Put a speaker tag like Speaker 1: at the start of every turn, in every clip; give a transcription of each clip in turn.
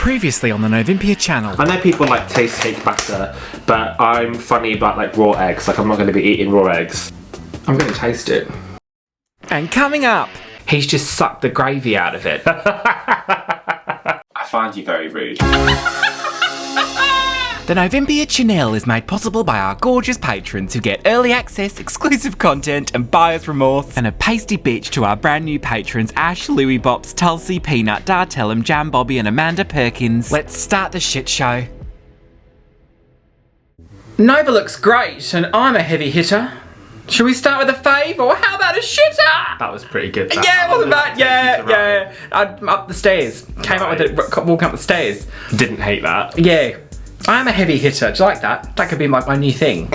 Speaker 1: Previously on the Novympia channel.
Speaker 2: I know people like taste cake batter, but I'm funny about like raw eggs. Like I'm not going to be eating raw eggs. I'm going to taste it.
Speaker 1: And coming up,
Speaker 2: He's just sucked the gravy out of it. I find you very rude.
Speaker 1: the Novympia channel is made possible by our gorgeous patrons who get early access, exclusive content, and buyer's remorse. And a pasty bitch to our brand new patrons Ash, Louie Bops, Tulsi, Peanut, Dartellum, Jam Bobby, and Amanda Perkins. Let's start the shit show.
Speaker 3: Nova looks great, and I'm a heavy hitter. Should we start with a fave, or how about a shitter?
Speaker 2: That was pretty good.
Speaker 3: Yeah, wasn't bad. Yeah. I'm up the stairs. Came up with it, walking up the stairs.
Speaker 2: Didn't hate that.
Speaker 3: Yeah. I'm a heavy hitter. Do you like that? That could be my new thing.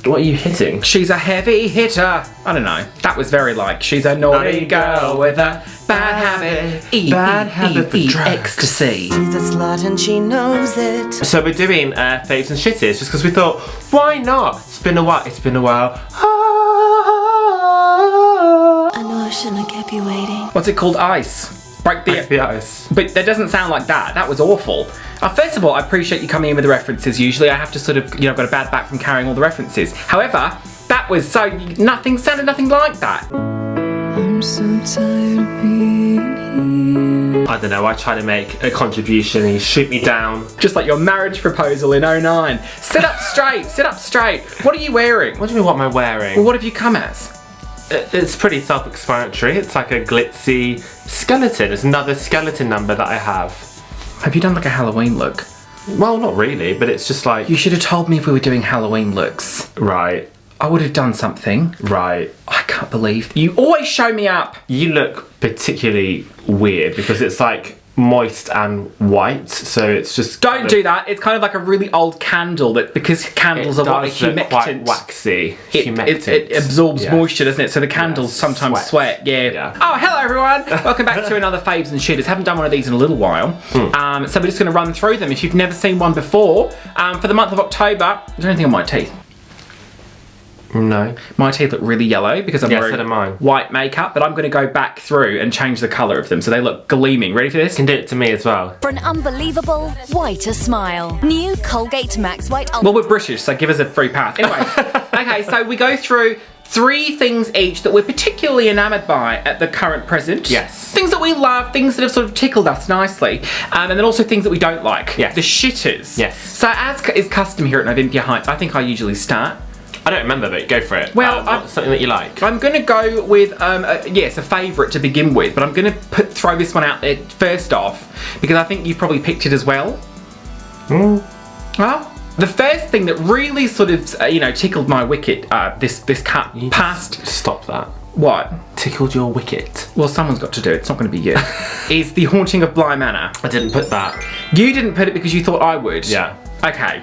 Speaker 2: What are you hitting?
Speaker 3: She's a heavy hitter. I don't know. That was very like, she's a naughty girl with a bad habit.
Speaker 2: Bad habit for drugs.
Speaker 3: Ecstasy.
Speaker 4: She's a slut and she knows it.
Speaker 2: So we're doing faves and shitties just because we thought, why not? It's been a while.
Speaker 4: I know I shouldn't have kept you waiting.
Speaker 3: What's it called? Ice. Break the
Speaker 2: ice.
Speaker 3: But that doesn't sound like that. That was awful. First of all, I appreciate you coming in with the references. Usually I have to sort of, I've got a bad back from carrying all the references. However, that was sounded nothing like that.
Speaker 4: I'm so tired of being here.
Speaker 2: I don't know, I try to make a contribution and you shoot me down.
Speaker 3: Just like your marriage proposal in 09. Sit up straight, sit up straight. What are you wearing?
Speaker 2: What do you mean, what am I wearing?
Speaker 3: Well, what have you come as?
Speaker 2: It's pretty self-explanatory. It's like a glitzy skeleton. It's another skeleton number that I have.
Speaker 3: Have you done like a Halloween look?
Speaker 2: Well, not really, but it's just like...
Speaker 3: You should have told me if we were doing Halloween looks.
Speaker 2: Right.
Speaker 3: I would have done something.
Speaker 2: Right.
Speaker 3: I can't believe you always show me up.
Speaker 2: You look particularly weird because it's like moist and white, so it's just...
Speaker 3: Don't do that. It's kind of like a really old candle that, because candles are what a humectant.
Speaker 2: Quite waxy.
Speaker 3: It absorbs moisture, doesn't it? So the candles sometimes sweat. Yeah. Oh, hello everyone. Welcome back to another Faves and Shitters. Haven't done one of these in a little while. So we're just going to run through them. If you've never seen one before, for the month of October, is there anything on my teeth?
Speaker 2: No.
Speaker 3: My teeth look really yellow because I'm
Speaker 2: so do
Speaker 3: wearing
Speaker 2: mine.
Speaker 3: white makeup, but I'm going to go back through and change the colour of them so they look gleaming. Ready for this?
Speaker 2: You can do it to me as well.
Speaker 5: For an unbelievable whiter smile. New Colgate Max White Ultra.
Speaker 3: Well, we're British, so give us a free pass. Anyway, okay, so we go through 3 things each that we're particularly enamoured by at the current present.
Speaker 2: Yes.
Speaker 3: Things that we love, things that have sort of tickled us nicely, and then also things that we don't like.
Speaker 2: Yes.
Speaker 3: The shitters.
Speaker 2: Yes.
Speaker 3: So as is custom here at Novympia Heights, I think I usually start.
Speaker 2: I don't remember, but go for it.
Speaker 3: Well,
Speaker 2: something that you like.
Speaker 3: I'm going to go with, yes, a favourite to begin with, but I'm going to throw this one out there first off, because I think you've probably picked it as well. Well, the first thing that really sort of, tickled my wicket this cut past...
Speaker 2: Stop that.
Speaker 3: What?
Speaker 2: Tickled your wicket.
Speaker 3: Well, someone's got to do it. It's not going to be you. Is The Haunting of Bly Manor.
Speaker 2: I didn't put that.
Speaker 3: You didn't put it because you thought I would?
Speaker 2: Yeah.
Speaker 3: Okay.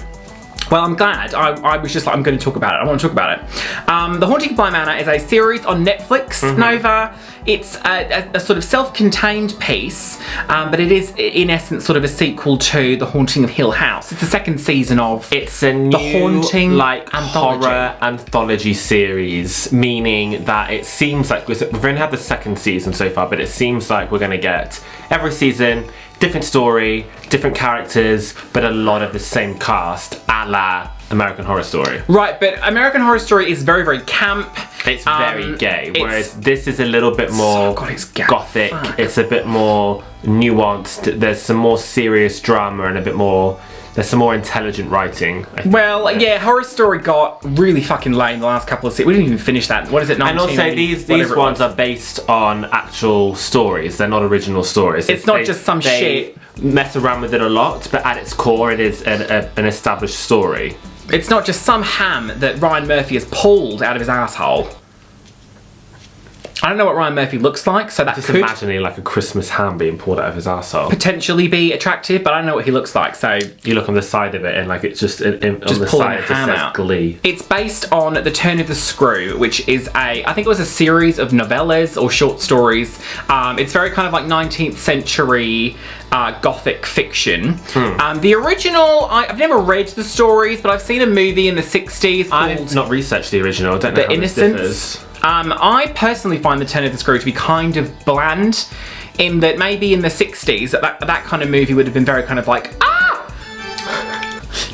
Speaker 3: Well, I'm glad. I was just like, I'm going to talk about it. I want to talk about it. The Haunting of Bly Manor is a series on Netflix, Nova. It's a sort of self-contained piece, but it is, in essence, sort of a sequel to The Haunting of Hill House. It's the second season of
Speaker 2: It's a new,
Speaker 3: The Haunting
Speaker 2: horror anthology series, meaning that it seems like, we've only had the second season so far, but it seems like we're going to get every season, different story, different characters, but a lot of the same cast, a la American Horror Story.
Speaker 3: Right, but American Horror Story is very, very camp.
Speaker 2: It's very gay, whereas this is a little bit more gothic.
Speaker 3: Fuck.
Speaker 2: It's a bit more nuanced. There's some more serious drama and there's some more intelligent writing. I think.
Speaker 3: Well, yeah, Horror Story got really fucking lame the last couple of seasons. We didn't even finish that. What is it, 19?
Speaker 2: And also these ones are based on actual stories. They're not original stories.
Speaker 3: It's not just some shit.
Speaker 2: Mess around with it a lot, but at its core it is an established story.
Speaker 3: It's not just some ham that Ryan Murphy has pulled out of his asshole. I don't know what Ryan Murphy looks like, so that
Speaker 2: Just
Speaker 3: could
Speaker 2: imagining like a Christmas ham being pulled out of his arsehole.
Speaker 3: potentially be attractive, but I don't know what he looks like, so...
Speaker 2: You look on the side of it and like it's just on the
Speaker 3: pulling
Speaker 2: side
Speaker 3: the
Speaker 2: it just
Speaker 3: ham
Speaker 2: says
Speaker 3: out.
Speaker 2: Glee.
Speaker 3: It's based on The Turn of the Screw, which is I think it was a series of novellas or short stories. It's very kind of like 19th century gothic fiction. The original, I've never read the stories, but I've seen a movie in the 60s called...
Speaker 2: I've not researched the original, I don't know
Speaker 3: The
Speaker 2: how this
Speaker 3: Innocents.
Speaker 2: differs.
Speaker 3: I personally find The Turn of the Screw to be kind of bland. in that maybe in the 60s, that kind of movie would have been very kind of like, ah!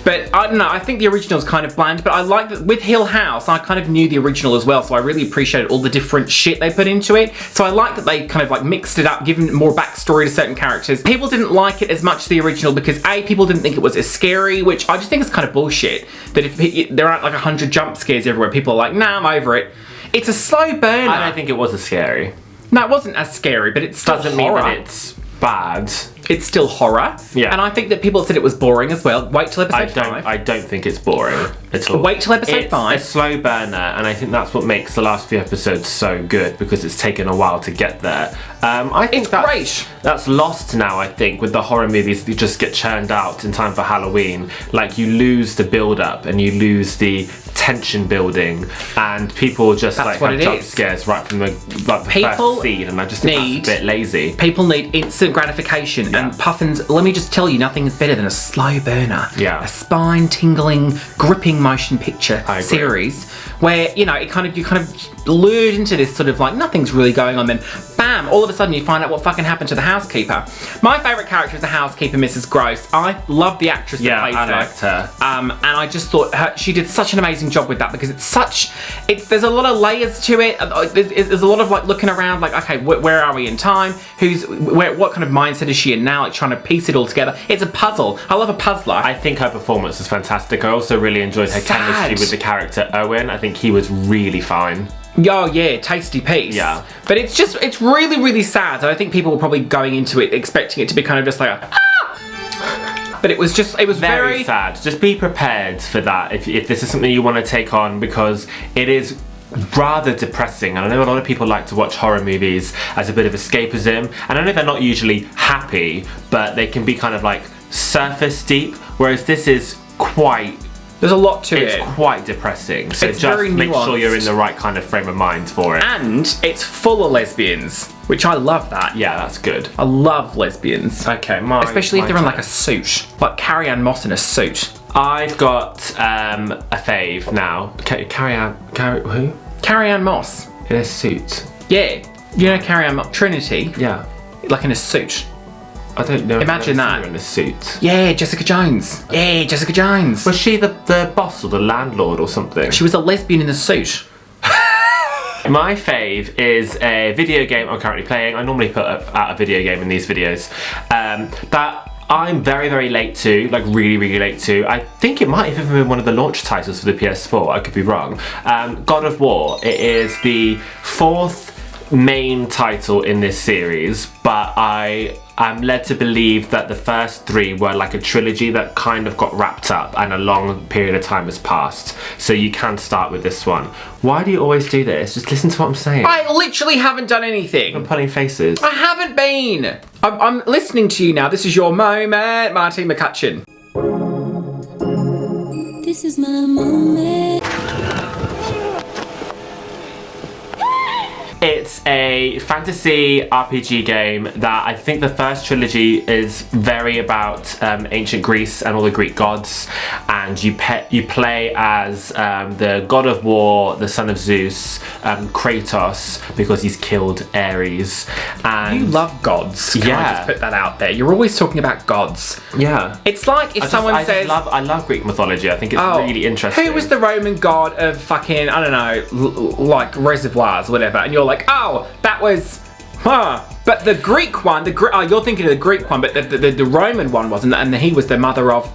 Speaker 3: But I don't know, I think the original is kind of bland, but I like that with Hill House, I kind of knew the original as well, so I really appreciated all the different shit they put into it. So I like that they kind of like mixed it up, given more backstory to certain characters. People didn't like it as much as the original because A, people didn't think it was as scary, which I just think is kind of bullshit. That if there aren't like 100 jump scares everywhere, people are like, nah, I'm over it. It's a slow burner.
Speaker 2: I don't think it was as scary.
Speaker 3: No, it wasn't as scary, but it still
Speaker 2: Doesn't mean that it's bad.
Speaker 3: It's still horror.
Speaker 2: Yeah.
Speaker 3: And I think that people said it was boring as well. Wait till episode 5.
Speaker 2: I don't think it's boring at all.
Speaker 3: Wait till episode 5.
Speaker 2: It's a slow burner, and I think that's what makes the last few episodes so good, because it's taken a while to get there. I think
Speaker 3: great.
Speaker 2: That's lost now, I think, with the horror movies that just get churned out in time for Halloween. Like, you lose the build-up and you lose the tension building, and people just have jump scares right from the first scene, and I just think that's a bit lazy.
Speaker 3: People need instant gratification, and Puffins, let me just tell you, nothing is better than a slow burner.
Speaker 2: Yeah.
Speaker 3: A spine-tingling, gripping motion picture series where, you know, you're kind of lured into this sort of like, nothing's really going on, then bam, all of a sudden you find out what fucking happened to the housekeeper. My favourite character is the housekeeper, Mrs. Gross. I love the actress that plays her.
Speaker 2: Yeah, I liked her.
Speaker 3: And I just thought she did such an amazing job with that, because there's a lot of layers to it. There's a lot of like looking around, like, okay, where are we in time? What kind of mindset is she in now? Like trying to piece it all together. It's a puzzle. I love a puzzler.
Speaker 2: I think her performance was fantastic. I also really enjoyed her chemistry with the character Owen. I think he was really fine.
Speaker 3: Oh yeah, tasty piece.
Speaker 2: Yeah.
Speaker 3: But it's really, really sad. I think people were probably going into it expecting it to be kind of just like but it was very
Speaker 2: sad. Just be prepared for that if this is something you want to take on, because it is rather depressing, and I know a lot of people like to watch horror movies as a bit of escapism, and I know they're not usually happy, but they can be kind of like surface deep, whereas this is
Speaker 3: there's a lot to it.
Speaker 2: It's quite depressing, so
Speaker 3: it's
Speaker 2: just
Speaker 3: very
Speaker 2: make
Speaker 3: nuanced.
Speaker 2: sure you're in the right kind of frame of mind for it.
Speaker 3: And it's full of lesbians, which I love that.
Speaker 2: Yeah, that's good.
Speaker 3: I love lesbians.
Speaker 2: Okay,
Speaker 3: especially if they're in like a suit, like Carrie-Anne Moss in a suit.
Speaker 2: I've got a fave now. Who?
Speaker 3: Carrie-Anne Moss
Speaker 2: in a suit.
Speaker 3: Yeah, you know Carrie-Anne Moss, Trinity.
Speaker 2: Yeah,
Speaker 3: like in a suit.
Speaker 2: I don't know.
Speaker 3: Imagine that.
Speaker 2: In a suit.
Speaker 3: Yeah, Jessica Jones. Yeah, Jessica Jones.
Speaker 2: Was she the boss or the landlord or something?
Speaker 3: She was a lesbian in a suit.
Speaker 2: My fave is a video game I'm currently playing. I normally put out a video game in these videos. That I'm very, very late to, like really, really late to. I think it might have even been one of the launch titles for the PS4. I could be wrong. God of War. It is the 4th main title in this series, but I'm led to believe that the first 3 were like a trilogy that kind of got wrapped up and a long period of time has passed. So you can start with this one. Why do you always do this? Just listen to what I'm saying.
Speaker 3: I literally haven't done anything.
Speaker 2: I'm pulling faces.
Speaker 3: I haven't been. I'm listening to you now. This is your moment, Martine McCutcheon.
Speaker 4: This is my moment.
Speaker 2: It's a fantasy RPG game that I think the first trilogy is very about ancient Greece and all the Greek gods, and you play as the god of war, the son of Zeus, Kratos, because he's killed Ares. And
Speaker 3: you love gods. Can I just put that out there? You're always talking about gods.
Speaker 2: Yeah.
Speaker 3: It's like if someone says...
Speaker 2: I love Greek mythology. I think it's really interesting.
Speaker 3: Who was the Roman god of fucking, I don't know, like reservoirs or whatever, and you're like, oh, that was, but the Greek one, you're thinking of the Greek one, but the Roman one wasn't, and he was the mother of.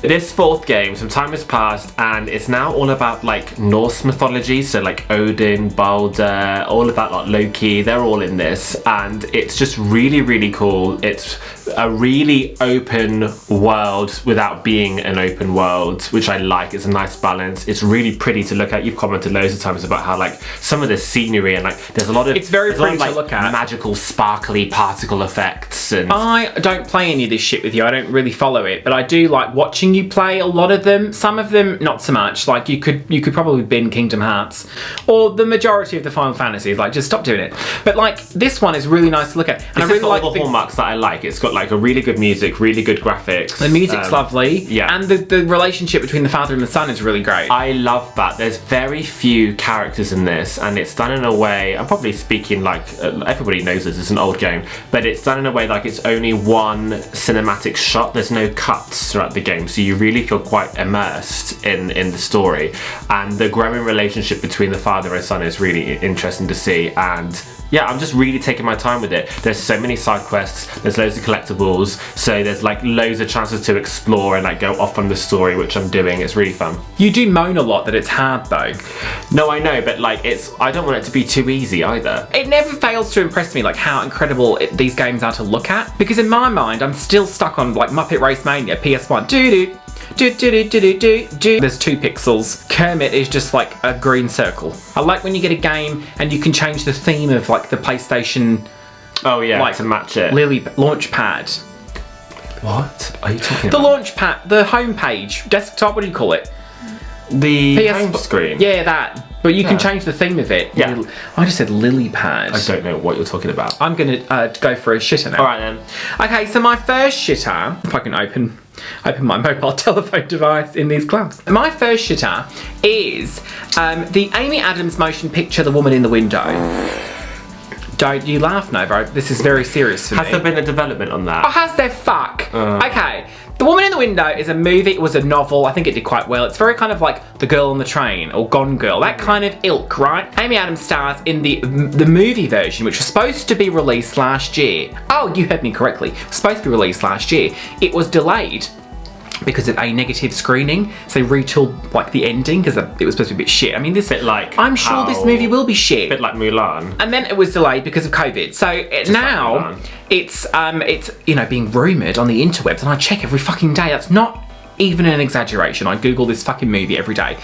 Speaker 2: This 4th game, some time has passed, and it's now all about like Norse mythology, so like Odin, Balder, all of that, like Loki, they're all in this, and it's just really, really cool. It's a really open world without being an open world, which I like. It's a nice balance. It's really pretty to look at. You've commented loads of times about how like some of the scenery and like there's a lot of
Speaker 3: look at.
Speaker 2: Magical, sparkly particle effects. And
Speaker 3: I don't play any of this shit with you. I don't really follow it, but I do like watching you play a lot of them. Some of them not so much. Like you could probably bin Kingdom Hearts or the majority of the Final Fantasies. Like just stop doing it. But like this one is really nice to look at, and I really like
Speaker 2: all the hallmarks that I like. It's got like like a really good music, really good graphics.
Speaker 3: The music's lovely.
Speaker 2: Yeah.
Speaker 3: And the relationship between the father and the son is really great.
Speaker 2: I love that. There's very few characters in this, and it's done in a way, I'm probably speaking like, everybody knows this, it's an old game, but it's done in a way like it's only one cinematic shot. There's no cuts throughout the game, so you really feel quite immersed in the story. And the growing relationship between the father and son is really interesting to see. And yeah, I'm just really taking my time with it. There's so many side quests, there's loads of collectibles, so there's like loads of chances to explore and like go off on the story, which I'm doing. It's really fun.
Speaker 3: You do moan a lot that it's hard though.
Speaker 2: No, I know, but like I don't want it to be too easy either.
Speaker 3: It never fails to impress me like how incredible these games are to look at, because in my mind I'm still stuck on like Muppet Race Mania PS1. Doo-doo. There's 2 pixels. Kermit is just like a green circle. I like when you get a game and you can change the theme of like the PlayStation.
Speaker 2: Oh yeah,
Speaker 3: like,
Speaker 2: to match it.
Speaker 3: Launch pad.
Speaker 2: What are you talking
Speaker 3: The
Speaker 2: about?
Speaker 3: launch pad, the home page, desktop. What do you call it?
Speaker 2: The home screen.
Speaker 3: Yeah, that. But you can change the theme of it.
Speaker 2: Yeah.
Speaker 3: I just said lily pad.
Speaker 2: I don't know what you're talking about.
Speaker 3: I'm gonna go for a shitter now.
Speaker 2: All right then.
Speaker 3: Okay, so my first shitter, if I can open my mobile telephone device in these gloves. My first shitter is the Amy Adams motion picture, The Woman in the Window. Don't you laugh, Nova. This is very serious for me.
Speaker 2: Has there been a development on that?
Speaker 3: Oh, has there? Fuck. Okay. The Woman in the Window is a movie. It was a novel. I think it did quite well. It's very kind of like The Girl on the Train or Gone Girl. That kind of ilk, right? Amy Adams stars in the movie version, which was supposed to be released last year. Oh, you heard me correctly. It was supposed to be released last year. It was delayed because of a negative screening, so they retooled like the ending because it was supposed to be a bit shit. I mean, this
Speaker 2: bit like
Speaker 3: I'm sure this movie will be shit.
Speaker 2: A bit like Mulan.
Speaker 3: And then it was delayed because of COVID. So now it's being rumoured on the interwebs, and I check every fucking day. That's not even an exaggeration. I Google this fucking movie every day.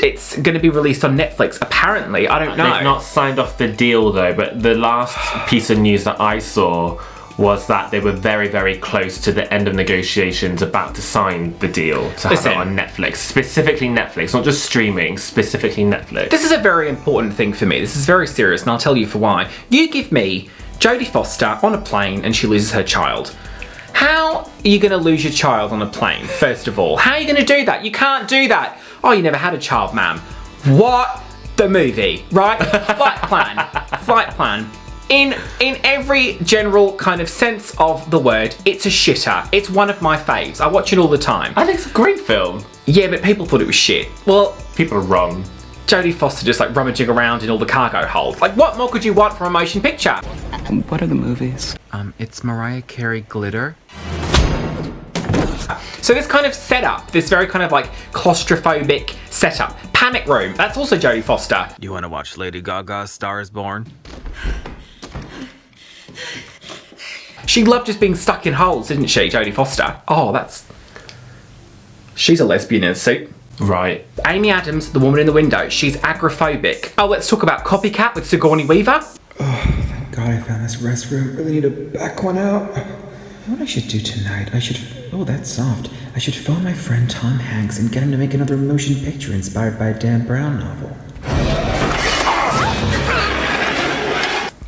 Speaker 3: It's going to be released on Netflix. Apparently, I don't know.
Speaker 2: They've not signed off the deal though. But the last piece of news that I saw was that they were very, very close to the end of negotiations, about to sign the deal to have it on Netflix. Specifically Netflix, not just streaming, specifically Netflix.
Speaker 3: This is a very important thing for me. This is very serious, and I'll tell you for why. You give me Jodie Foster on a plane and she loses her child. How are you going to lose your child on a plane, first of all? How are you going to do that? You can't do that. Oh, you never had a child, ma'am. What? The movie, right? Flight plan. In every general kind of sense of the word, it's a shitter. It's one of my faves. I watch it all the time.
Speaker 2: I think it's a great film.
Speaker 3: Yeah, but people thought it was shit. Well,
Speaker 2: people are wrong.
Speaker 3: Jodie Foster just like rummaging around in all the cargo holds. Like, what more could you want from a motion picture?
Speaker 6: What are the movies?
Speaker 1: It's Mariah Carey Glitter.
Speaker 3: So this kind of setup, this very kind of like claustrophobic setup. Panic Room, that's also Jodie Foster.
Speaker 1: You want to watch Lady Gaga's Star is Born?
Speaker 3: She loved just being stuck in holes, didn't she, Jodie Foster? Oh, she's a lesbian in a suit.
Speaker 2: Right.
Speaker 3: Amy Adams, The Woman in the Window, she's agoraphobic. Oh, let's talk about Copycat with Sigourney Weaver.
Speaker 7: Oh, thank God I found this restroom. Really need to back one out. What I should do tonight, oh, that's soft. I should phone my friend Tom Hanks and get him to make another motion picture inspired by a Dan Brown novel.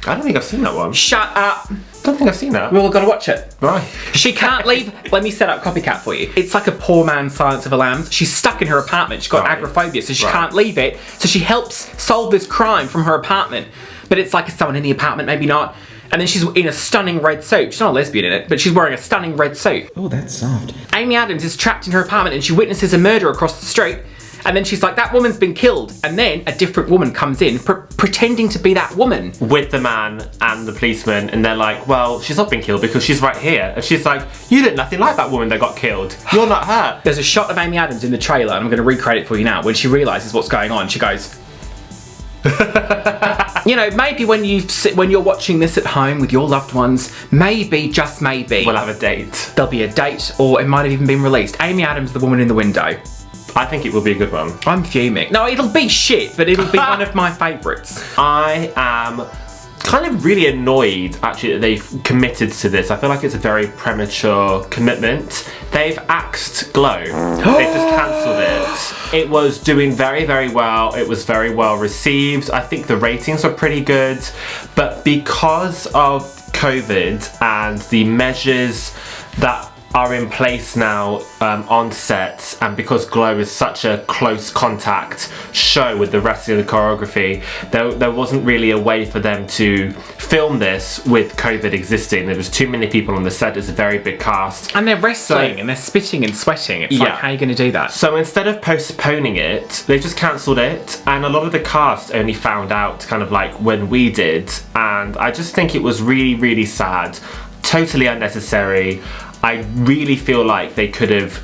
Speaker 2: I don't think I've seen that one.
Speaker 3: Shut up.
Speaker 2: I don't think I've seen that.
Speaker 3: We've all got to watch it.
Speaker 2: Right.
Speaker 3: She can't leave. Let me set up Copycat for you. It's like a poor man's Silence of the Lambs. She's stuck in her apartment. She's got agoraphobia, so she can't leave it. So she helps solve this crime from her apartment. But it's like someone in the apartment, maybe not. And then she's in a stunning red suit. She's not a lesbian in it, but she's wearing a stunning red suit.
Speaker 7: Oh, that's soft.
Speaker 3: Amy Adams is trapped in her apartment and she witnesses a murder across the street. And then she's like, that woman's been killed. And then a different woman comes in, pretending to be that woman.
Speaker 2: With the man and the policeman, and they're like, well, she's not been killed because she's right here. And she's like, you look nothing like that woman that got killed. You're not her.
Speaker 3: There's a shot of Amy Adams in the trailer, and I'm going to recreate it for you now. When she realises what's going on, she goes... You know, maybe when you're watching this at home with your loved ones, maybe, just maybe...
Speaker 2: We'll have a date.
Speaker 3: There'll be a date, or it might have even been released. Amy Adams, The Woman in the Window.
Speaker 2: I think it will be a good one.
Speaker 3: I'm fuming. No, it'll be shit, but it'll be one of my favourites.
Speaker 2: I am kind of really annoyed, actually, that they've committed to this. I feel like it's a very premature commitment. They've axed Glow. They've just cancelled it. It was doing very, very well. It was very well received. I think the ratings were pretty good. But because of COVID and the measures that are in place now on sets, and because Glow is such a close contact show with the rest of the choreography, there wasn't really a way for them to film this with COVID existing. There was too many people on the set. It's a very big cast.
Speaker 3: And they're wrestling and they're spitting and sweating. It's like, how are you going to do that?
Speaker 2: So instead of postponing it, they just cancelled it, and a lot of the cast only found out kind of like when we did, and I just think it was really, really sad. Totally unnecessary. I really feel like they could have.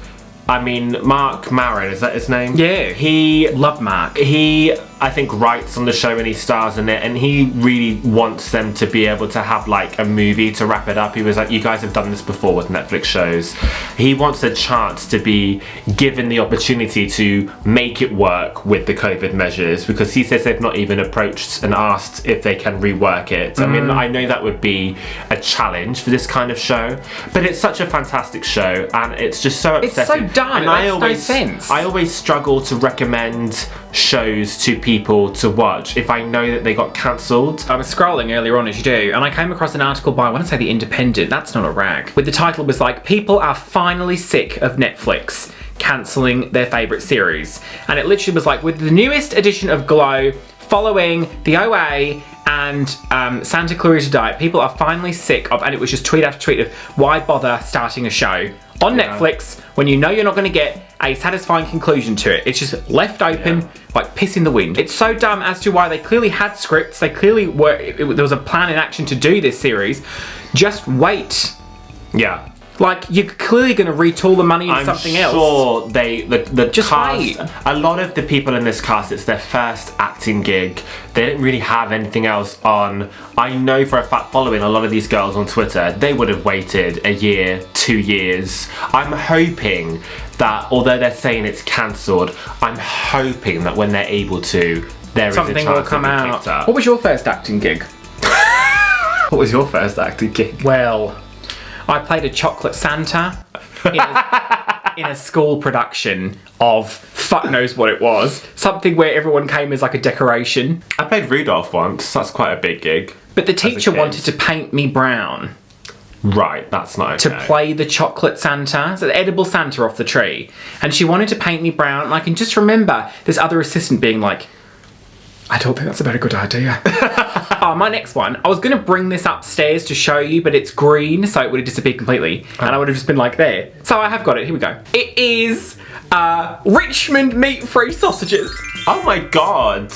Speaker 2: I mean, Mark Maron, is that his name?
Speaker 3: Yeah. Love Mark.
Speaker 2: He, I think, writes on the show and he stars in it, and he really wants them to be able to have like a movie to wrap it up. He was like, you guys have done this before with Netflix shows. He wants a chance to be given the opportunity to make it work with the COVID measures, because he says they've not even approached and asked if they can rework it. I mean, I know that would be a challenge for this kind of show, but it's such a fantastic show, and it's just so upsetting.
Speaker 3: It's so dumb.
Speaker 2: And
Speaker 3: it makes no sense.
Speaker 2: I always struggle to recommend shows to people to watch if I know that they got cancelled.
Speaker 3: I was scrolling earlier on, as you do, and I came across an article by, I want to say The Independent, that's not a rag, where the title was like, people are finally sick of Netflix cancelling their favourite series. And it literally was like, with the newest edition of Glow, following the OA and Santa Clarita Diet, people are finally sick of, and it was just tweet after tweet of, why bother starting a show on Netflix when you know you're not going to get a satisfying conclusion to it? It's just left open like piss in the wind. It's so dumb as to why they clearly had scripts, they clearly were, there was a plan in action to do this series. Just wait.
Speaker 2: Yeah.
Speaker 3: Like, you're clearly going to retool the money into something else.
Speaker 2: I'm sure the
Speaker 3: Just
Speaker 2: cast,
Speaker 3: wait.
Speaker 2: a lot of the people in this cast, it's their first acting gig. They didn't really have anything else on. I know for a fact, following a lot of these girls on Twitter, they would have waited a year, 2 years. I'm hoping that, although they're saying it's cancelled, I'm hoping that when they're able to, there is a
Speaker 3: Something
Speaker 2: chance
Speaker 3: will come
Speaker 2: it'll be picked
Speaker 3: out.
Speaker 2: up.
Speaker 3: What was your first acting gig?
Speaker 2: What was your first acting gig?
Speaker 3: Well, I played a chocolate Santa in a school production of fuck knows what it was. Something where everyone came as like a decoration.
Speaker 2: I played Rudolph once. That's quite a big gig.
Speaker 3: But the teacher wanted to paint me brown.
Speaker 2: Right, that's not okay.
Speaker 3: To play the chocolate Santa, so the edible Santa off the tree. And she wanted to paint me brown, and I can just remember this other assistant being like, I don't think that's a very good idea. Oh, my next one. I was going to bring this upstairs to show you, but it's green, so it would have disappeared completely. And I would have just been like, there. So I have got it. Here we go. It is Richmond meat-free sausages.
Speaker 2: Oh my god.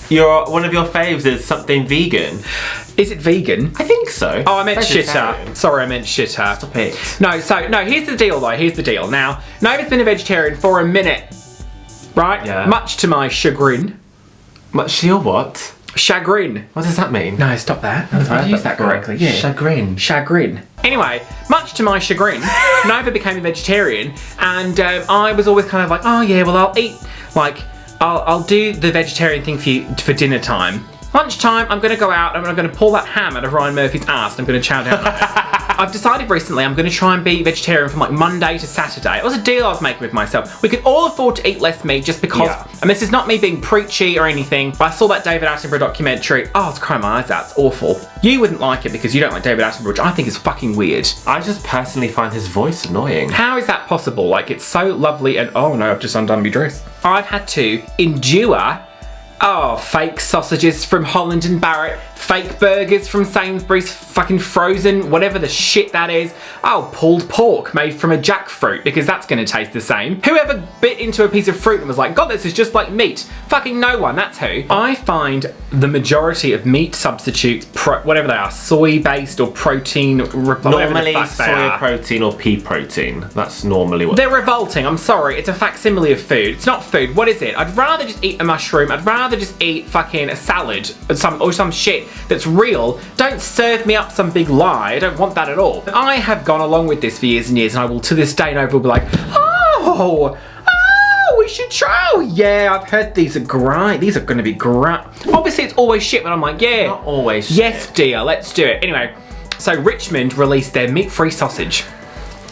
Speaker 2: One of your faves is something vegan.
Speaker 3: Is it vegan?
Speaker 2: I think so.
Speaker 3: Oh, I meant shitter. Sorry, I meant shitter.
Speaker 2: Stop it.
Speaker 3: No, here's the deal though. Here's the deal. Now, Nova's been a vegetarian for a minute. Right?
Speaker 2: Yeah.
Speaker 3: Much to my chagrin.
Speaker 2: Much to your what?
Speaker 3: Chagrin.
Speaker 2: What does that mean?
Speaker 3: No, stop that. I've used that correctly. Yeah.
Speaker 2: Chagrin.
Speaker 3: Chagrin. Anyway, much to my chagrin, Nova became a vegetarian, and I was always kind of like, oh yeah, well I'll eat, like, I'll do the vegetarian thing for dinner time. Lunchtime, I'm gonna go out and I'm gonna pull that ham out of Ryan Murphy's ass and I'm gonna chow down on it. I've decided recently I'm gonna try and be vegetarian from like Monday to Saturday. It was a deal I was making with myself. We could all afford to eat less meat just because, and this is not me being preachy or anything, but I saw that David Attenborough documentary. Oh, it's crying my eyes out, it's awful. You wouldn't like it because you don't like David Attenborough, which I think is fucking weird.
Speaker 2: I just personally find his voice annoying.
Speaker 3: How is that possible? Like, it's so lovely and, oh no, I've just undone my dress. I've had to endure fake sausages from Holland and Barrett, fake burgers from Sainsbury's, fucking frozen, whatever the shit that is. Oh, pulled pork made from a jackfruit, because that's gonna taste the same. Whoever bit into a piece of fruit and was like, God, this is just like meat? Fucking no one, that's who. I find the majority of meat substitutes, whatever they are, soy-based or protein,
Speaker 2: normally soy protein or pea protein. That's normally what
Speaker 3: they're revolting. I'm sorry, it's a facsimile of food. It's not food. What is it? I'd rather just eat a mushroom. I'd rather just eat fucking a salad or some shit that's real. Don't serve me up some big lie. I don't want that at all. I have gone along with this for years and years, and I will to this day and over will be like, we should try. Oh yeah, I've heard these are great. These are going to be great. Obviously, it's always shit, but I'm like, yeah.
Speaker 2: Not always shit.
Speaker 3: Yes, dear, let's do it. Anyway, so Richmond released their meat-free sausage.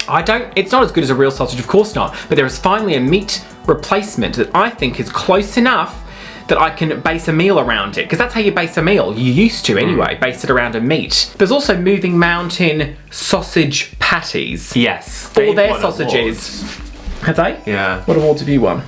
Speaker 3: It's not as good as a real sausage, of course not, but there is finally a meat replacement that I think is close enough that I can base a meal around it, because that's how you base a meal. You used to anyway, base it around a meat. There's also Moving Mountain sausage patties.
Speaker 2: Yes.
Speaker 3: All
Speaker 2: they've
Speaker 3: their
Speaker 2: won
Speaker 3: sausages.
Speaker 2: awards.
Speaker 3: Have they?
Speaker 2: Yeah.
Speaker 3: What awards have you won?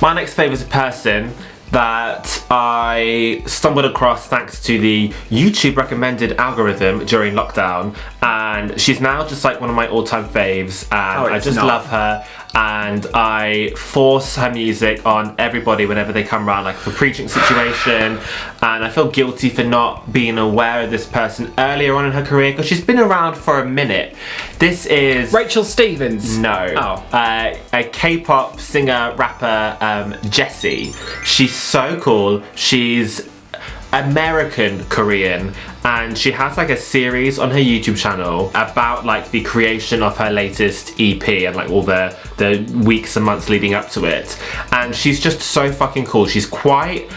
Speaker 2: My next favourite is a person that I stumbled across thanks to the YouTube recommended algorithm during lockdown, and she's now just like one of my all-time faves, and I just love her, and I force her music on everybody whenever they come around, like for preaching situation, and I feel guilty for not being aware of this person earlier on in her career because she's been around for a minute. This is
Speaker 3: Rachel Stevens.
Speaker 2: No. A K-pop singer, rapper, Jessie. She's so cool. She's American Korean, and she has like a series on her YouTube channel about like the creation of her latest EP and like all the weeks and months leading up to it, and she's just so fucking cool. She's quite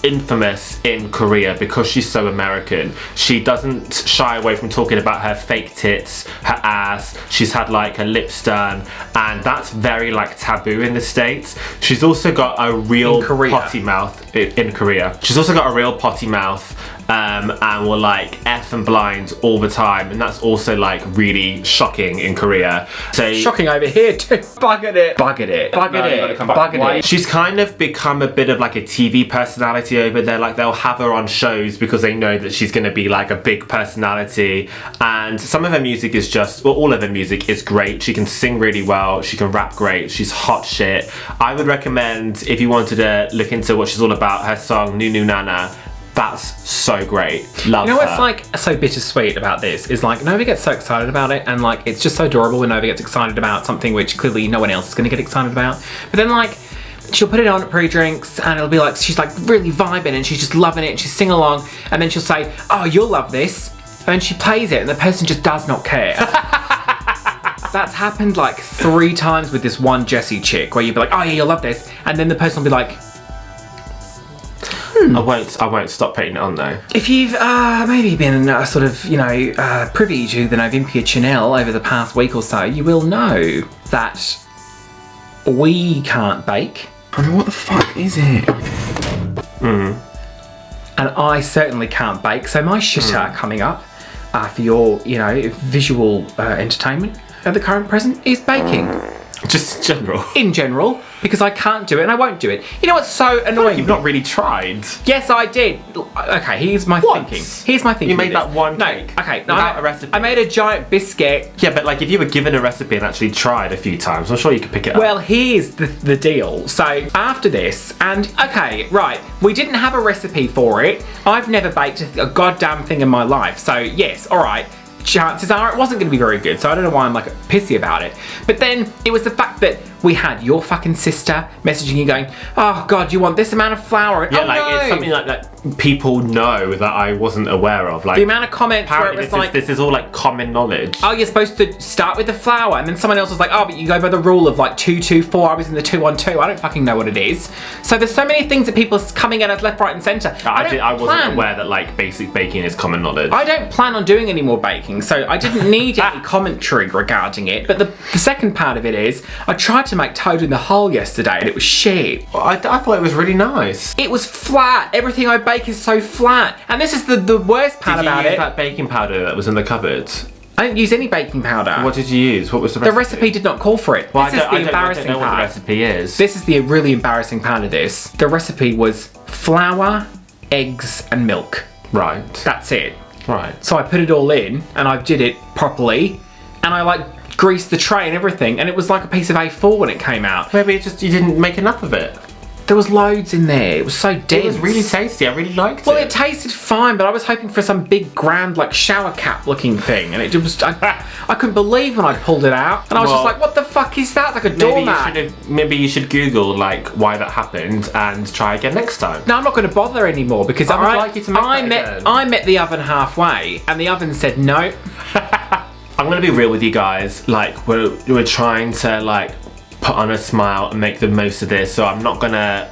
Speaker 2: infamous in Korea because she's so American. She doesn't shy away from talking about her fake tits, her ass. She's had like her lips done, and that's very like taboo in the States. She's also got a real potty mouth in Korea. She's also got a real potty mouth, and will like F and blind all the time, and that's also like really shocking in Korea. So
Speaker 3: shocking over here too. Buggered it. Buggered it. Buggered it. Buggered it.
Speaker 2: She's kind of become a bit of like a TV personality over there. Like they'll have her on shows because they know that she's going to be like a big personality, and some of her music is just, well, all of her music is great. She can sing really well, she can rap great, she's hot shit. I would recommend, if you wanted to look into what she's all about, her song Nunu Nana. That's so great. Love her.
Speaker 3: You know what's like so bittersweet about this is like Novi gets so excited about it, and like it's just so adorable when Novi gets excited about something which clearly no one else is going to get excited about. But then like she'll put it on at pre-drinks and it'll be like she's like really vibing and she's just loving it and she's sing along, and then she'll say, oh, you'll love this, and she plays it and the person just does not care. That's happened like 3 times with this one Jessie chick where you'll be like, oh yeah, you'll love this, and then the person will be like,
Speaker 2: I won't stop putting it on though.
Speaker 3: If you've maybe been sort of, you know, privy to the Novympia channel over the past week or so, you will know that we can't bake.
Speaker 7: I mean, what the fuck is it?
Speaker 3: And I certainly can't bake, so my shitter coming up for your, you know, visual entertainment at the current present is baking.
Speaker 2: Just in general.
Speaker 3: In general, because I can't do it and I won't do it. You know what's so annoying?
Speaker 2: You've not really tried.
Speaker 3: Yes, I did. Okay, here's my thinking. Here's my thinking.
Speaker 2: You made that one cake?
Speaker 3: No, okay. No,
Speaker 2: without a recipe?
Speaker 3: I made a giant biscuit.
Speaker 2: Yeah, but like if you were given a recipe and actually tried a few times, I'm sure you could pick it up.
Speaker 3: Well, here's the deal. So after this, and okay, right, we didn't have a recipe for it. I've never baked a goddamn thing in my life. So yes, all right. Chances are it wasn't going to be very good, so I don't know why I'm like pissy about it. But then it was the fact that we had your fucking sister messaging you going, oh god, you want this amount of flour? And,
Speaker 2: yeah,
Speaker 3: oh,
Speaker 2: like
Speaker 3: no.
Speaker 2: it's something like that people know that I wasn't aware of. Like
Speaker 3: the amount of comments where it was like,
Speaker 2: this is all like common knowledge.
Speaker 3: oh, you're supposed to start with the flour, and then someone else was like, oh, but you go by the rule of like 2-2-4. I was in the 2-1-2. I don't fucking know what it is. So there's so many things that people are coming at us left, right, and centre.
Speaker 2: I wasn't aware that like basic baking is common knowledge.
Speaker 3: I don't plan on doing any more baking, so I didn't need any commentary regarding it. But the second part of it is, I tried to make toad in the hole yesterday, and it was shit.
Speaker 2: I thought it was really nice.
Speaker 3: It was flat. Everything I bake is so flat. And this is the worst part about it.
Speaker 2: Did you use that baking powder that was in the cupboard?
Speaker 3: I didn't use any baking powder.
Speaker 2: What did you use? What was the recipe?
Speaker 3: The recipe did not call for it.
Speaker 2: Well,
Speaker 3: this is the embarrassing
Speaker 2: I don't know
Speaker 3: part.
Speaker 2: what the recipe is.
Speaker 3: This is the really embarrassing part of this. The recipe was flour, eggs, and milk.
Speaker 2: Right.
Speaker 3: That's it.
Speaker 2: Right.
Speaker 3: So I put it all in, and I did it properly, and I like greased the tray and everything, and it was like a piece of A4 when it came out.
Speaker 2: Maybe it just, you didn't make enough of it.
Speaker 3: There was loads in there. It was so dense.
Speaker 2: It was really tasty. I really liked it.
Speaker 3: Well, it tasted fine, but I was hoping for some big, grand, like shower cap looking thing, and it just, I couldn't believe when I pulled it out, and I was just like, what the fuck is that? It's like a doormat.
Speaker 2: Maybe you should Google like why that happened and try again next time.
Speaker 3: No, I'm not going to bother anymore because
Speaker 2: I would like you to make that again.
Speaker 3: I met the oven halfway, and the oven said no.
Speaker 2: I'm gonna be real with you guys. Like we're trying to like put on a smile and make the most of this. So I'm not gonna.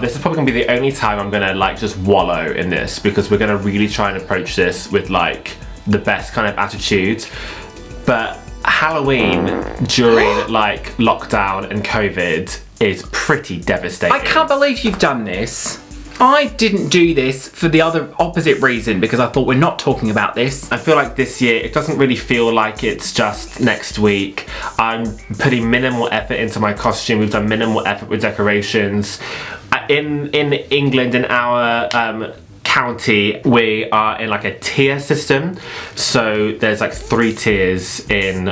Speaker 2: This is probably gonna be the only time I'm gonna like just wallow in this, because we're gonna really try and approach this with like the best kind of attitude. But Halloween during like lockdown and COVID is pretty devastating.
Speaker 3: I can't believe you've done this. I didn't do this for the opposite reason, because I thought we're not talking about this.
Speaker 2: I feel like this year, it doesn't really feel like it's just next week. I'm putting minimal effort into my costume. We've done minimal effort with decorations. In England, in our county, we are in like a tier system. So there's like 3 tiers in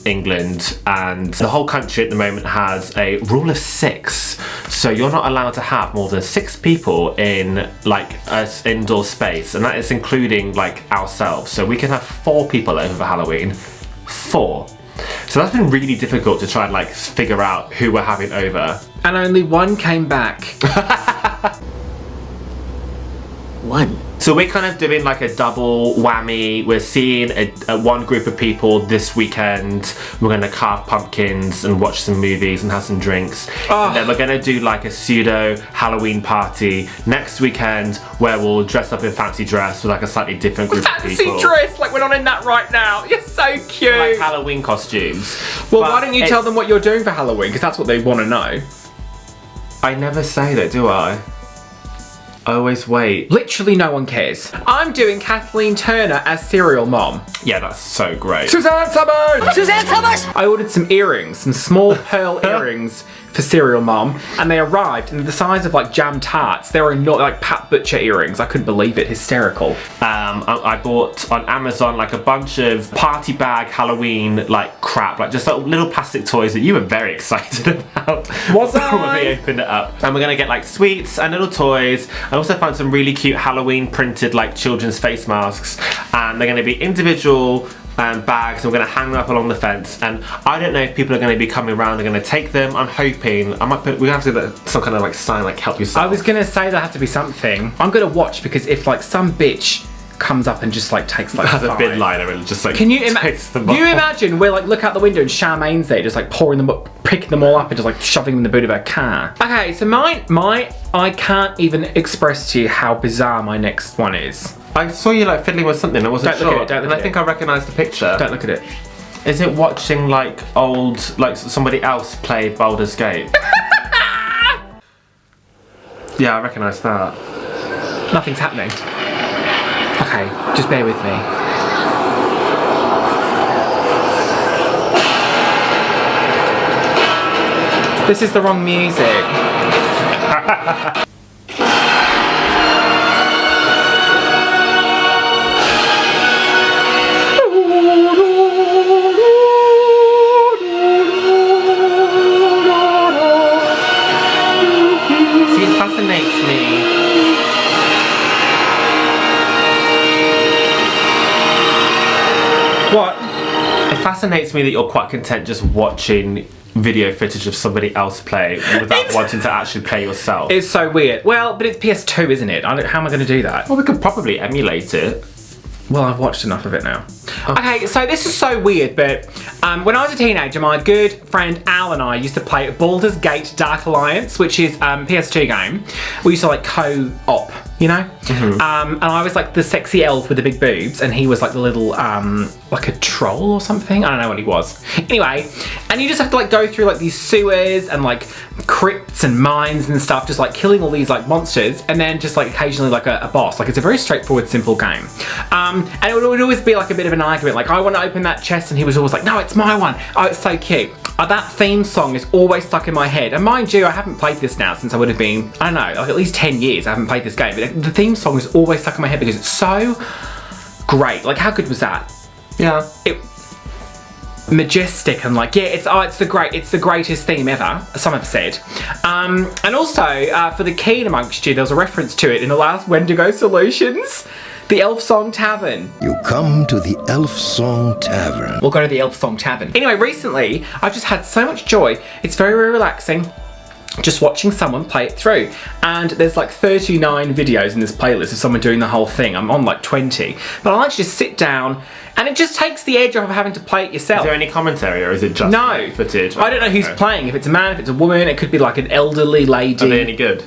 Speaker 2: England, and the whole country at the moment has a rule of 6. So you're not allowed to have more than 6 people in like an indoor space, and that is including like ourselves. So we can have 4 people over for Halloween. 4. So that's been really difficult to try and like figure out who we're having over.
Speaker 3: And only one came back.
Speaker 6: One.
Speaker 2: So we're kind of doing like a double whammy. We're seeing one group of people this weekend. We're going to carve pumpkins and watch some movies and have some drinks. And then we're going to do like a pseudo Halloween party next weekend where we'll dress up in fancy dress with like a slightly different group of people.
Speaker 3: Fancy dress, like we're not in that right now. You're so cute.
Speaker 2: Like Halloween costumes.
Speaker 3: Well,
Speaker 2: But
Speaker 3: why don't you tell them what you're doing for Halloween? Because that's what they want to know.
Speaker 2: I never say that, do I? I always wait.
Speaker 3: Literally no one cares. I'm doing Kathleen Turner as Serial Mom.
Speaker 2: Yeah, that's so great.
Speaker 3: Suzanne Summers! Suzanne Summers! I ordered some earrings, some small pearl earrings for Serial Mom, and they arrived and the size of like jam tarts. They were not like Pat Butcher earrings. I couldn't believe it. Hysterical.
Speaker 2: I bought on Amazon like a bunch of party bag Halloween like crap, like just like little plastic toys that you were very excited about.
Speaker 3: Was
Speaker 2: when
Speaker 3: I?
Speaker 2: we opened it up. And we're gonna get like sweets and little toys. I also found some really cute Halloween printed like children's face masks, and they're gonna be individual bags, and we're going to hang them up along the fence. And I don't know if people are going to be coming around and going to take them. I'm hoping we have to do some kind of like sign like help yourself.
Speaker 3: I was going to say there has to be something. I'm going to watch, because if like some bitch comes up and just like takes like
Speaker 2: has a
Speaker 3: 5.
Speaker 2: bid liner and just like
Speaker 3: Can you
Speaker 2: takes them
Speaker 3: you
Speaker 2: off.
Speaker 3: imagine we're like look out the window and Charmaine's there just like pouring them up, picking them all up and just like shoving them in the boot of her car. Okay, so I can't even express to you how bizarre my next one is.
Speaker 2: I saw you like fiddling with something. I wasn't
Speaker 3: Don't look
Speaker 2: sure.
Speaker 3: at it, don't look
Speaker 2: and
Speaker 3: at
Speaker 2: I think
Speaker 3: it.
Speaker 2: I recognised the picture.
Speaker 3: Don't look at it.
Speaker 2: Is it watching like old, like somebody else play Baldur's Gate? Yeah, I recognise that.
Speaker 3: Nothing's happening. Okay, just bear with me. This is the wrong music.
Speaker 2: See, it fascinates me.
Speaker 3: What?
Speaker 2: It fascinates me that you're quite content just watching video footage of somebody else play without wanting to actually play yourself.
Speaker 3: It's so weird. Well, but it's PS2, isn't it? How am I going to do that?
Speaker 2: Well, we could probably emulate it.
Speaker 3: Well, I've watched enough of it now. Okay, so this is so weird, but when I was a teenager, my good friend Al and I used to play Baldur's Gate Dark Alliance, which is PS2 game. We used to like co-op, you know? And I was like the sexy elf with the big boobs, and he was like the little, like a troll or something. I don't know what he was. Anyway, and you just have to like go through like these sewers and like crypts and mines and stuff, just like killing all these like monsters, and then just like occasionally like a boss. Like it's a very straightforward, simple game. And it would always be like a bit of an argument, like I want to open that chest, and he was always like, no, it's my one. Oh, it's so cute. That theme song is always stuck in my head. And mind you, I haven't played this now since I would have been, I don't know, like at least 10 years I haven't played this game. But the theme song is always stuck in my head because it's so great. Like how good was that?
Speaker 2: Yeah.
Speaker 3: Majestic and like, yeah, it's the greatest theme ever, some have said. And also, for the keen amongst you, there was a reference to it in the last Wendigo Solutions. The Elf Song Tavern.
Speaker 8: You come to the Elf Song Tavern.
Speaker 3: We'll go to the Elf Song Tavern. Anyway, recently, I've just had so much joy. It's very, very relaxing. Just watching someone play it through. And there's like 39 videos in this playlist of someone doing the whole thing. I'm on like 20. But I like to just sit down, and it just takes the edge off of having to play it yourself.
Speaker 2: Is there any commentary, or is it just
Speaker 3: no
Speaker 2: footage?
Speaker 3: I don't know who's playing. If it's a man, if it's a woman, it could be like an elderly lady.
Speaker 2: Are they any good?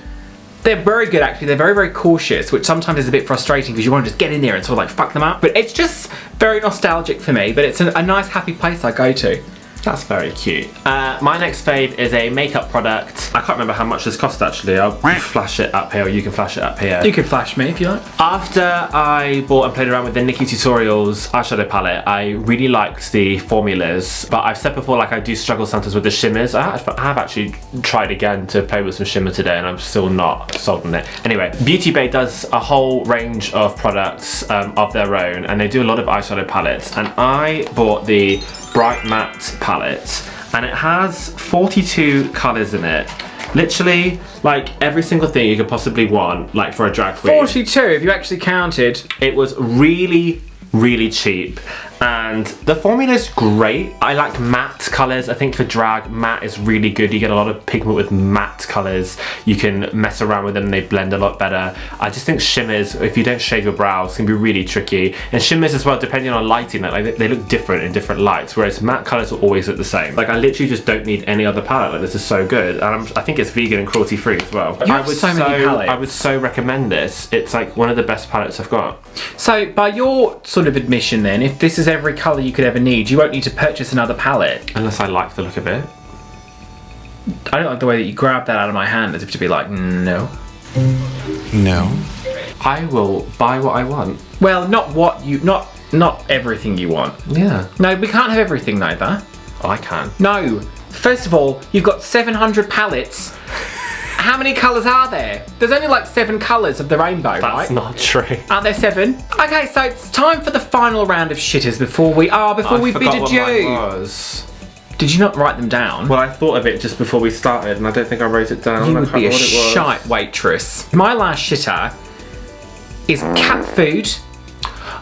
Speaker 3: They're very good actually. They're very, very cautious, which sometimes is a bit frustrating because you want to just get in there and sort of like fuck them up. But it's just very nostalgic for me, but it's a nice happy place I go to.
Speaker 2: That's very cute. My next fave is a makeup product. I can't remember how much this cost actually. I'll flash it up here, or you can flash it up here.
Speaker 3: You can flash me if you like.
Speaker 2: After I bought and played around with the Nikki Tutorials eyeshadow palette, I really liked the formulas, but I've said before, like, I do struggle sometimes with the shimmers. I have actually tried again to play with some shimmer today, and I'm still not sold on it. Anyway, Beauty Bay does a whole range of products of their own, and they do a lot of eyeshadow palettes, and I bought the Bright Matte palette, and it has 42 colours in it. Literally, like, every single thing you could possibly want, like, for a drag queen.
Speaker 3: 42, if you actually counted.
Speaker 2: It was really, really cheap, and the formula's great. I like matte colours. I think for drag, matte is really good. You get a lot of pigment with matte colours. You can mess around with them and they blend a lot better. I just think shimmers, if you don't shave your brows, can be really tricky. And shimmers as well, depending on lighting, like, they look different in different lights, whereas matte colours will always look the same. Like, I literally just don't need any other palette. Like, this is so good. And I think it's vegan and cruelty free as well.
Speaker 3: You have so many palettes.
Speaker 2: I would so recommend this. It's like one of the best palettes I've got.
Speaker 3: So, by your sort of admission then, if this is every colour you could ever need, you won't need to purchase another palette.
Speaker 2: Unless I like the look of it.
Speaker 3: I don't like the way that you grab that out of my hand as if to be like, no.
Speaker 8: No.
Speaker 2: I will buy what I want.
Speaker 3: Well, not everything you want.
Speaker 2: Yeah.
Speaker 3: No, we can't have everything neither.
Speaker 2: I can.
Speaker 3: No. First of all, you've got 700 palettes. How many colours are there? There's only like 7 colours of the rainbow, right?
Speaker 2: That's not true.
Speaker 3: Aren't there 7? Okay, so it's time for the final round of shitters before we bid adieu.
Speaker 2: Was.
Speaker 3: Did you not write them down?
Speaker 2: Well, I thought of it just before we started, and I don't think I wrote it down.
Speaker 3: You would be a shite waitress. My last shitter is cat food.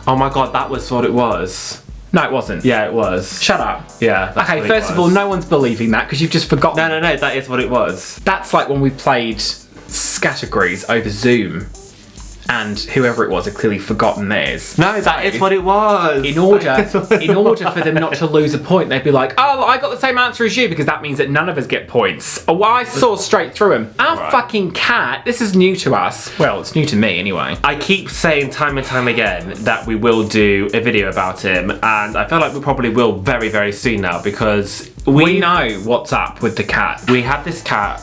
Speaker 2: Oh my god, that was what it was.
Speaker 3: No, it wasn't.
Speaker 2: Yeah, it was.
Speaker 3: Shut up.
Speaker 2: Yeah. That's
Speaker 3: okay,
Speaker 2: what
Speaker 3: first of all, no one's believing that because you've just forgotten.
Speaker 2: No, that is what it was.
Speaker 3: That's like when we played Scattergrees over Zoom, and whoever it was had clearly forgotten theirs.
Speaker 2: No, that is what it was.
Speaker 3: In order for them not to lose a point, they'd be like, "Oh, I got the same answer as you," because that means that none of us get points. Oh, I saw straight through him. Our fucking cat. This is new to us. Well, it's new to me anyway.
Speaker 2: I keep saying time and time again that we will do a video about him, and I feel like we probably will very, very soon now, because
Speaker 3: we know what's up with the cat.
Speaker 2: We had this cat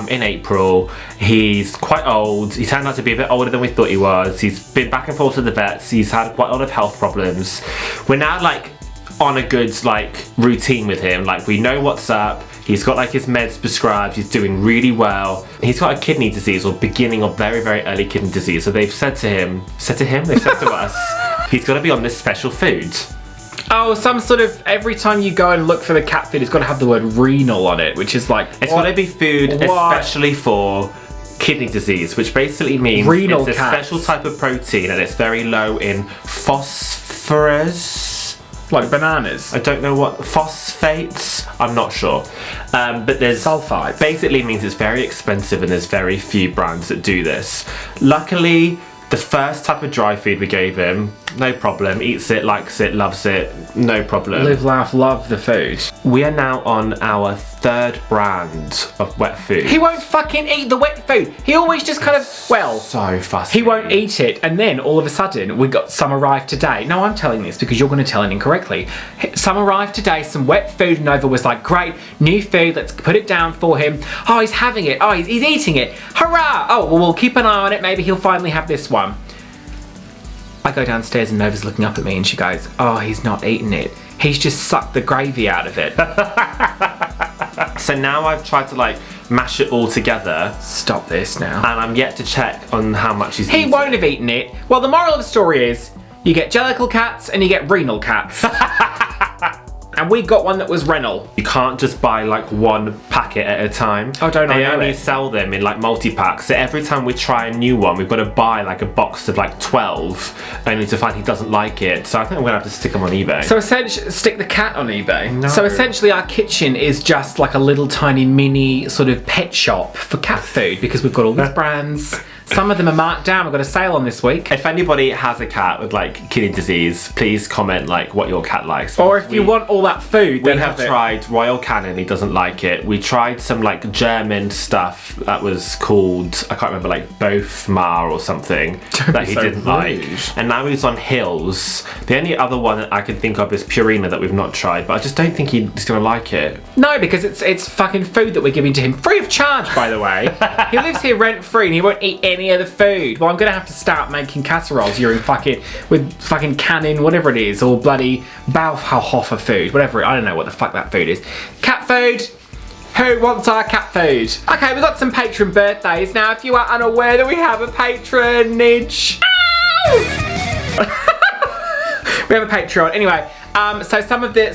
Speaker 2: in April. He's quite old. He turned out to be a bit older than we thought he was. He's been back and forth to the vets. He's had quite a lot of health problems. We're now like on a good like routine with him. Like, we know what's up. He's got like his meds prescribed. He's doing really well. He's got a kidney disease, or beginning of very, very early kidney disease. So they've said to us, he's got to be on this special food.
Speaker 3: Oh, some sort of, every time you go and look for the cat food, it's got to have the word renal on it, which is like...
Speaker 2: It's got to be food especially for kidney disease, which basically means
Speaker 3: renal
Speaker 2: it's a special type of protein, and it's very low in phosphorus.
Speaker 3: Like bananas?
Speaker 2: I don't know what, phosphates? I'm not sure. But there's...
Speaker 3: Sulfides.
Speaker 2: Basically means it's very expensive, and there's very few brands that do this. Luckily, the first type of dry food we gave him, no problem. Eats it, likes it, loves it, no problem.
Speaker 3: Live, laugh, love the food.
Speaker 2: We are now on our 3rd brand of wet food.
Speaker 3: He won't fucking eat the wet food. He always just kind of, well...
Speaker 2: So fussy.
Speaker 3: He won't eat it, and then all of a sudden, we got some arrived today. No, I'm telling this because you're going to tell it incorrectly. Some arrived today, some wet food, Nova was like, great, new food, let's put it down for him. Oh, he's having it. Oh, he's eating it. Hurrah! Oh, well, we'll keep an eye on it. Maybe he'll finally have this one. I go downstairs and Nova's looking up at me and she goes, oh, he's not eating it. He's just sucked the gravy out of it.
Speaker 2: So now I've tried to like mash it all together.
Speaker 3: Stop this now.
Speaker 2: And I'm yet to check on how much he's eaten.
Speaker 3: He won't have eaten it. Well, the moral of the story is, you get jellicle cats and you get renal cats. And we got one that was renal.
Speaker 2: You can't just buy like one packet at a time.
Speaker 3: Oh, don't I know
Speaker 2: They only
Speaker 3: it.
Speaker 2: sell them in like multi-packs. So every time we try a new one, we've got to buy like a box of like 12, only to find he doesn't like it. So I think I'm gonna have to stick them on eBay.
Speaker 3: So essentially, stick the cat on eBay.
Speaker 2: No.
Speaker 3: So essentially our kitchen is just like a little tiny mini sort of pet shop for cat food, because we've got all these brands. Some of them are marked down. We've got a sale on this week.
Speaker 2: If anybody has a cat with like kidney disease, please comment like what your cat likes.
Speaker 3: Or if you want all that food,
Speaker 2: we
Speaker 3: then
Speaker 2: have tried Royal Canin, he doesn't like it. We tried some like German stuff that was called, I can't remember, like Bofmar or something that he didn't like. And now he's on Hills. The only other one that I can think of is Purina that we've not tried, but I just don't think he's gonna like it.
Speaker 3: No, because it's fucking food that we're giving to him free of charge, by the way. He lives here rent free and he won't eat any of the food. Well, I'm gonna have to start making casseroles with fucking Canin, whatever it is, or bloody Bauhofer food, whatever. I don't know what the fuck that food is. Cat food. Who wants our cat food? Okay, we've got some patron birthdays now. If you are unaware that we have a patronage. We have a Patreon. Anyway, so some of the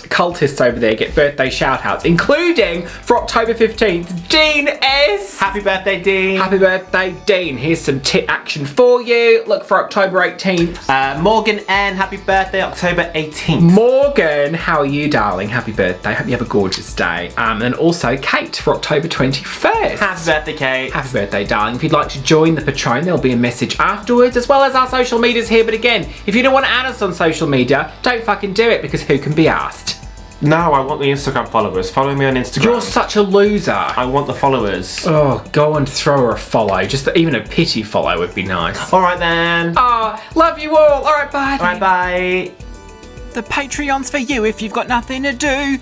Speaker 3: cultists over there get birthday shout-outs, including for October 15th, Dean S.
Speaker 2: Happy birthday, Dean.
Speaker 3: Happy birthday, Dean. Here's some tit action for you. Look for October 18th.
Speaker 2: Morgan N. Happy birthday, October 18th.
Speaker 3: Morgan, how are you, darling? Happy birthday. Hope you have a gorgeous day. And also Kate for October 21st.
Speaker 2: Happy birthday, Kate.
Speaker 3: Happy birthday, darling. If you'd like to join the Patron, there'll be a message afterwards, as well as our social medias here. But again, if you don't want to add us on social media, don't fucking do it, because who can be asked?
Speaker 2: No, I want the Instagram followers. Follow me on Instagram.
Speaker 3: You're such a loser.
Speaker 2: I want the followers.
Speaker 3: Oh, go and throw her a follow. Just even a pity follow would be nice.
Speaker 2: Alright then.
Speaker 3: Oh, love you all. Alright, bye.
Speaker 2: Alright, bye.
Speaker 1: The Patreon's for you if you've got nothing to do.